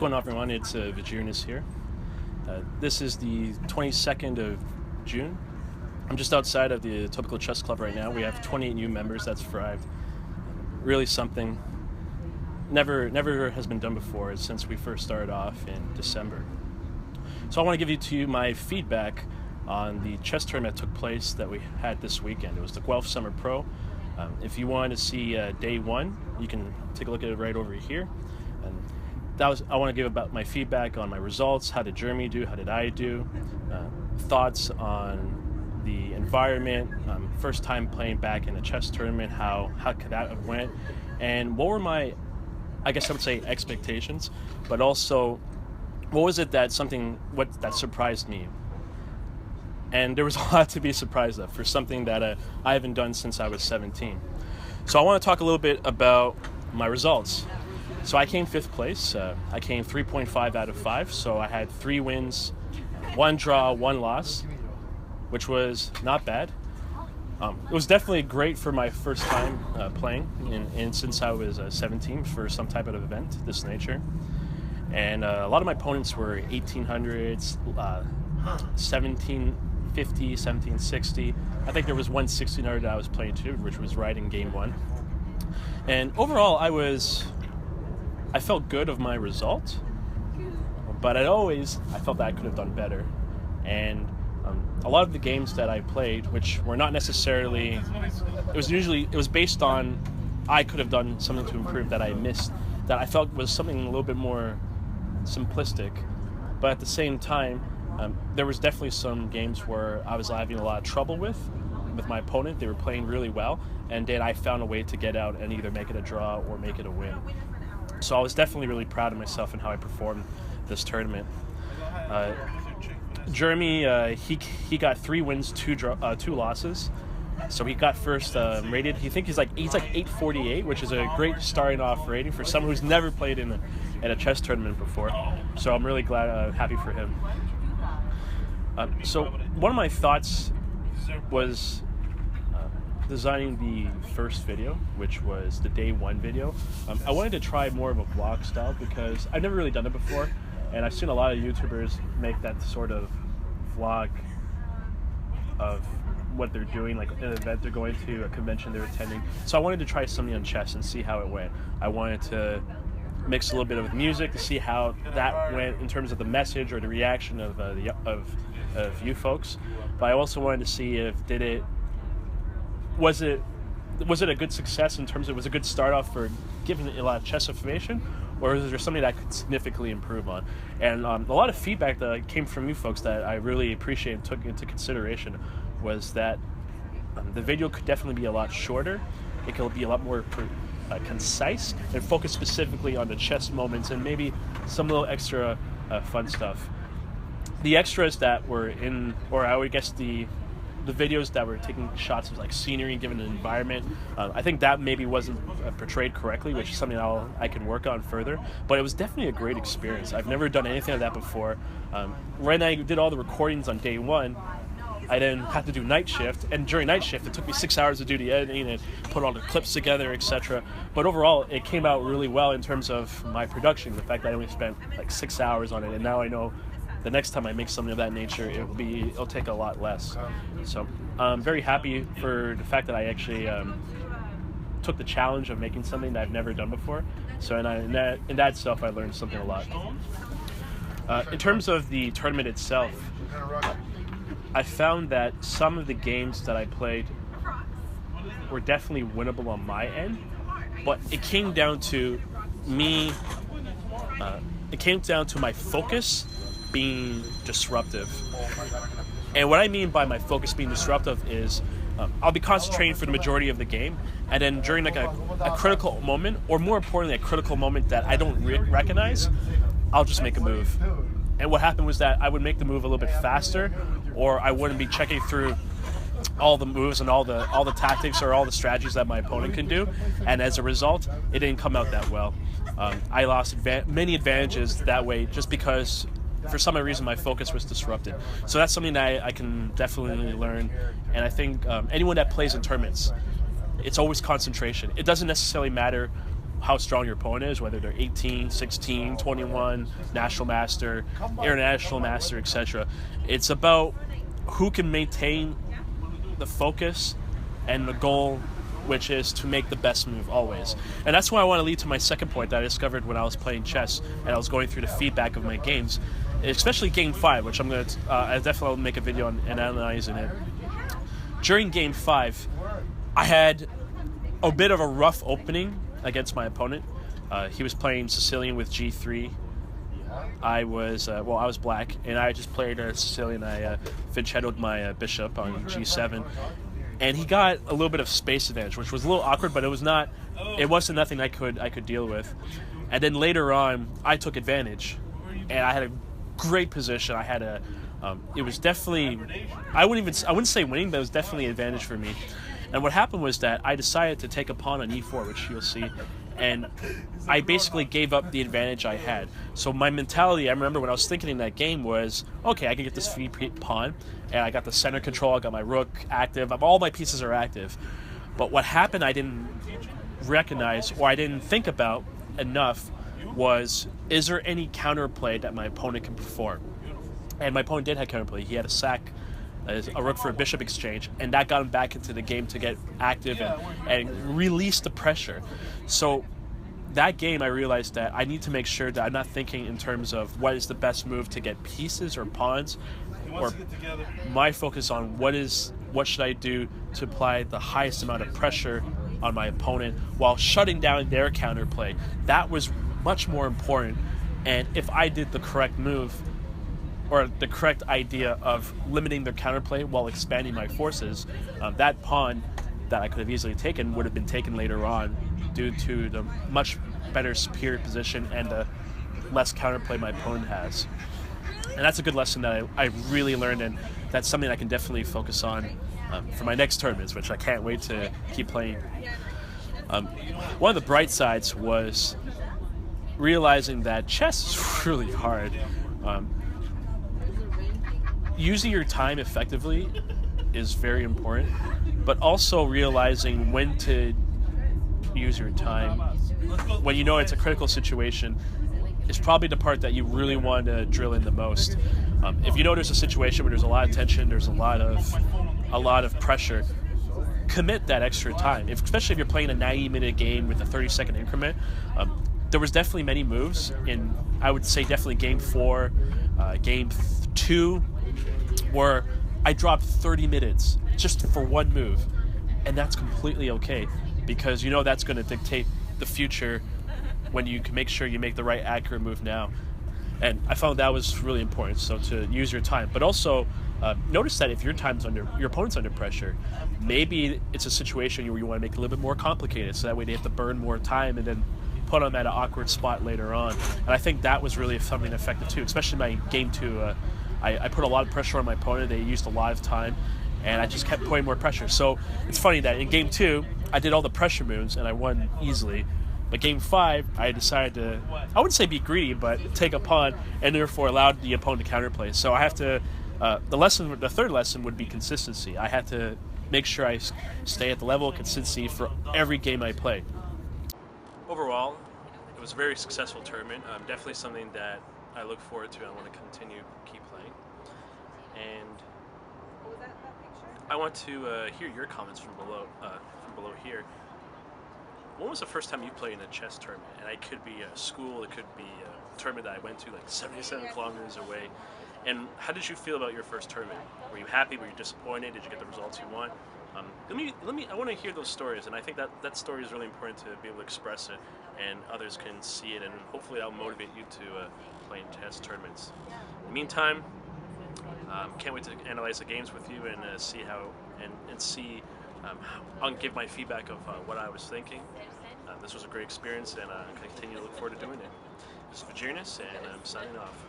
going on, everyone? It's Virginius here. This is the 22nd of June. I'm just outside of the Topical Chess Club right now. We have 28 new members. That's thrived. Really something never has been done before since we first started off in December. So I want to give to you my feedback on the chess tournament that took place that we had this weekend. It was the Guelph Summer Pro. If you want to see day one, you can take a look at it right over here. And I want to give about my feedback on my results. How did Jeremy do? How did I do? Thoughts on the environment. First time playing back in a chess tournament. How could that have went? And what were my, I guess I would say, expectations, but also what was it that surprised me? And there was a lot to be surprised of for something that I haven't done since I was 17. So I want to talk a little bit about my results. So I came 5th place. I came 3.5 out of 5. So I had 3 wins, 1 draw, 1 loss, which was not bad. It was definitely great for my first time playing and since I was 17 for some type of event of this nature. And a lot of my opponents were 1800s, 1750, 1760. I think there was one 1600 that I was playing too, which was right in game 1. And overall, I felt good of my result, but I felt that I could have done better. And a lot of the games that I played, which were not necessarily, it was based on I could have done something to improve that I missed, that I felt was something a little bit more simplistic. But at the same time, there was definitely some games where I was having a lot of trouble with my opponent. They were playing really well, and then I found a way to get out and either make it a draw or make it a win. So I was definitely really proud of myself and how I performed this tournament. Jeremy, he got 3 wins, 2 losses. So he got first rated. He's like 848, which is a great starting off rating for someone who's never played in a chess tournament before. So I'm really happy for him. So one of my thoughts was designing the first video, which was the day 1 video. I wanted to try more of a vlog style because I've never really done it before, and I've seen a lot of YouTubers make that sort of vlog of what they're doing, like an event they're going to, a convention they're attending. So I wanted to try something on chess and see how it went. I wanted to mix a little bit of music to see how that went in terms of the message or the reaction of you folks. But I also wanted to see if was it a good success in terms of, was it a good start off for giving a lot of chess information, or is there something that I could significantly improve on? And a lot of feedback that came from you folks that I really appreciate and took into consideration was that the video could definitely be a lot shorter. It could be a lot more concise and focus specifically on the chess moments and maybe some little extra fun stuff. The extras that were in, or I would guess the videos that were taking shots of like scenery given an environment, I think that maybe wasn't portrayed correctly, which is something I can work on further. But it was definitely a great experience. I've never done anything like that before. When I did all the recordings on day 1, I then had to do night shift, and during night shift it took me 6 hours to do the editing and put all the clips together, etc. But overall it came out really well in terms of my production, the fact that I only spent like 6 hours on it, and now I know the next time I make something of that nature, it'll take a lot less. So I'm very happy for the fact that I actually took the challenge of making something that I've never done before. So in that itself, I learned something a lot. In terms of the tournament itself, I found that some of the games that I played were definitely winnable on my end, but it came down to me. It came down to my focus being disruptive. And what I mean by my focus being disruptive is I'll be concentrating for the majority of the game, and then during like a critical moment, or more importantly a critical moment that I don't recognize, I'll just make a move. And what happened was that I would make the move a little bit faster, or I wouldn't be checking through all the moves and all the tactics or all the strategies that my opponent can do, and as a result it didn't come out that well. I lost many advantages that way just because for some reason my focus was disrupted. So that's something that I can definitely learn, and I think anyone that plays in tournaments, it's always concentration. It doesn't necessarily matter how strong your opponent is, whether they're 18, 16, 21, national master, international master, etc. It's about who can maintain the focus and the goal, which is to make the best move always. And that's why I want to lead to my second point that I discovered when I was playing chess and I was going through the feedback of my games, especially Game 5, which I'm going to I definitely will make a video on and analyzing it. During Game 5, I had a bit of a rough opening against my opponent. He was playing Sicilian with G3. I was black, and I just played Sicilian. I finchettoed my bishop on G7, and he got a little bit of space advantage, which was a little awkward, but it wasn't nothing I could deal with. And then later on, I took advantage, and I had a great position. I had it was definitely, I wouldn't say winning, but it was definitely an advantage for me. And what happened was that I decided to take a pawn on E4, which you'll see, and I basically gave up the advantage I had. So my mentality, I remember when I was thinking in that game was, okay, I can get this free pawn, and I got the center control, I got my rook active, all my pieces are active. But what happened I didn't recognize, or I didn't think about enough, was, is there any counterplay that my opponent can perform? And my opponent did have counterplay. He had a sack, a rook for a bishop exchange, and that got him back into the game to get active and release the pressure. So that game, I realized that I need to make sure that I'm not thinking in terms of what is the best move to get pieces or pawns, or my focus on what should I do to apply the highest amount of pressure on my opponent while shutting down their counterplay. That was much more important, and if I did the correct move, or the correct idea of limiting their counterplay while expanding my forces, that pawn that I could have easily taken would have been taken later on due to the much better superior position and the less counterplay my opponent has. And that's a good lesson that I really learned, and that's something I can definitely focus on for my next tournaments, which I can't wait to keep playing. One of the bright sides was realizing that chess is really hard. Using your time effectively is very important, but also realizing when to use your time when you know it's a critical situation is probably the part that you really want to drill in the most. If you know there's a situation where there's a lot of tension, there's a lot of pressure, commit that extra time. Especially if you're playing a 90-minute game with a 30-second increment. There was definitely many moves in, I would say, definitely Game 4, Game 2, where I dropped 30 minutes just for one move, and that's completely okay, because you know that's going to dictate the future when you can make sure you make the right accurate move now. And I found that was really important, so to use your time. But also, notice that if your opponent's under pressure, maybe it's a situation where you want to make it a little bit more complicated, so that way they have to burn more time and then put them at an awkward spot later on. And I think that was really something effective too, especially my Game 2. I put a lot of pressure on my opponent. They used a lot of time, and I just kept putting more pressure. So it's funny that in Game 2, I did all the pressure moves, and I won easily. But Game 5, I decided to, I wouldn't say be greedy, but take a pawn, and therefore allowed the opponent to counterplay. So I have to, the third lesson would be consistency. I had to make sure I stay at the level of consistency for every game I play. Overall, it was a very successful tournament. Definitely something that I look forward to. I want to continue keep playing, and I want to hear your comments from below here. When was the first time you played in a chess tournament? And it could be a school, it could be a tournament that I went to like 77 kilometers away. And how did you feel about your first tournament? Were you happy? Were you disappointed? Did you get the results you want? I want to hear those stories, and I think that story is really important to be able to express it, and others can see it, and hopefully that'll motivate you to play in chess tournaments. In the meantime, can't wait to analyze the games with you and see how and see. I'll give my feedback of what I was thinking. This was a great experience, and I continue to look forward to doing it. This is Virginius, and I'm signing off.